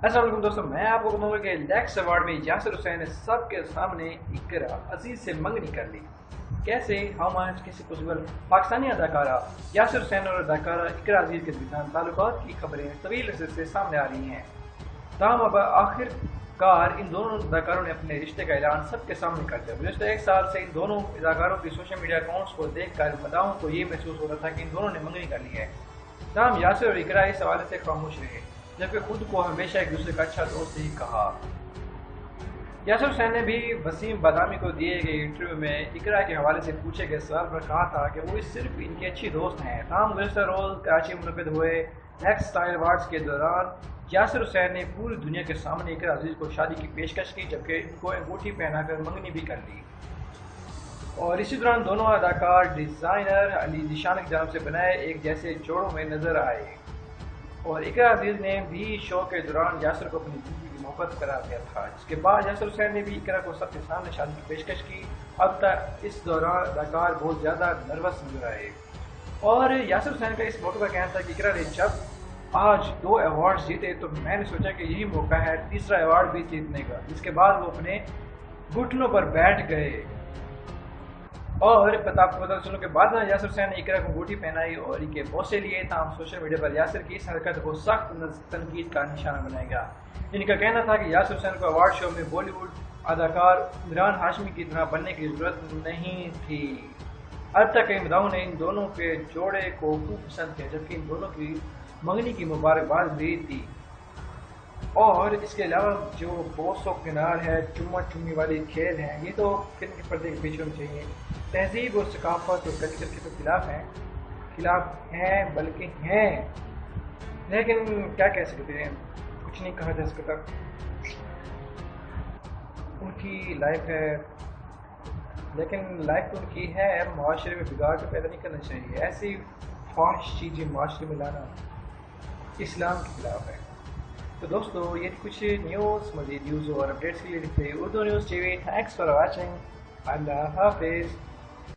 السلام علیکم دوستوں، میں آپ کو بتاؤں گا کہ لیکس ایوارڈ میں یاسر حسین نے سب کے سامنے اقرا عزیز سے منگنی کر لی۔ کیسے؟ ہاؤ مچ کیسے پاسبل؟ پاکستانی اداکارہ یاسر حسین اور اداکارہ اقرا عزیز کے درمیان تعلقات کی خبریں طویل عرصے سے سامنے آ رہی ہیں، تاہم اب آخر کار ان دونوں اداکاروں نے اپنے رشتے کا اعلان سب کے سامنے کر دیا۔ گزشتہ ایک سال سے ان دونوں اداکاروں کی سوشل میڈیا اکاؤنٹس کو دیکھ کر بتاؤں تو یہ محسوس ہو رہا تھا کہ ان دونوں نے منگنی کر لی ہے، تاہم یاسر اور اقرا اس حوالے سے خاموش رہے، جبکہ خود کو ہمیشہ ایک دوسرے کا اچھا دوست ہی کہا۔ یاسر حسین نے بھی وسیم بادامی کو دیے گئے انٹرویو میں اقرا کے حوالے سے پوچھے گئے سوال پر کہا تھا کہ وہ صرف ان کی اچھی دوست ہیں۔ تاہم گزشتہ روز کراچی میں منعقد ہوئے نیکسٹ اسٹائل ایوارڈز کے دوران یاسر حسین نے پوری دنیا کے سامنے اقرا عزیز کو شادی کی پیشکش کی، جبکہ ان کو انگوٹھی پہنا کر منگنی بھی کر لی، اور اسی دوران دونوں اداکار ڈیزائنر علی ذیشان کی جانب سے بنائے ایک جیسے جوڑوں میں نظر آئے، اور اقرا عزیز نے بھی شو کے دوران یاسر کو اپنی زندگی کی محبت قرار دیا تھا، جس کے بعد یاسر حسین نے بھی اقرا کو سب کے سامنے شادی کی پیشکش کی۔ اب تک اس دوران اداکار بہت زیادہ نروس نظر آئے، اور یاسر حسین کا اس موقع پر کہنا تھا کہ اقرا نے جب آج 2 ایوارڈز جیتے تو میں نے سوچا کہ یہی موقع ہے تیسرا ایوارڈ بھی جیتنے کا، جس کے بعد وہ اپنے گھٹنوں پر بیٹھ گئے۔ اور پتہ چلو کہ بعد میں یاسر حسین نے اقرا کو انگوٹھی پہنائی اور ان کے بوسے لیے، تاہم سوشل میڈیا پر یاسر کی اس حرکت کو سخت تنقید کا نشانہ بنایا گیا۔ ان کا کہنا تھا کہ یاسر حسین کو ایوارڈ شو میں بالی ووڈ اداکار عمران ہاشمی کی طرح بننے کی ضرورت نہیں تھی۔ اب تک کئی مداحوں نے ان دونوں کے جوڑے کو خوب پسند کیا، جبکہ ان دونوں کی منگنی کی مبارکباد بھی دی، اور اس کے علاوہ جو بوس و کنار ہے، چما چمی والی کھیل ہیں، یہ تو فلم کے پردے کے پیچھے ہونے چاہیے۔ تہذیب اور ثقافت اور کلچر کے تو خلاف ہیں بلکہ ہیں، لیکن کیا کہہ سکتے ہیں، کچھ نہیں کہا جا سکتا، ان کی لائف ہے، لیکن لائف تو ان کی ہے، معاشرے میں بگاڑ تو پیدا نہیں کرنا چاہیے۔ ایسی فحش چیزیں معاشرے میں لانا اسلام کے خلاف ہے۔ تو دوستو، یہ کچھ نیوز، مزید نیوز اور اپڈیٹس کے لیے لکھتے Urdu news TV. Thanks for watching. اللہ حافظ۔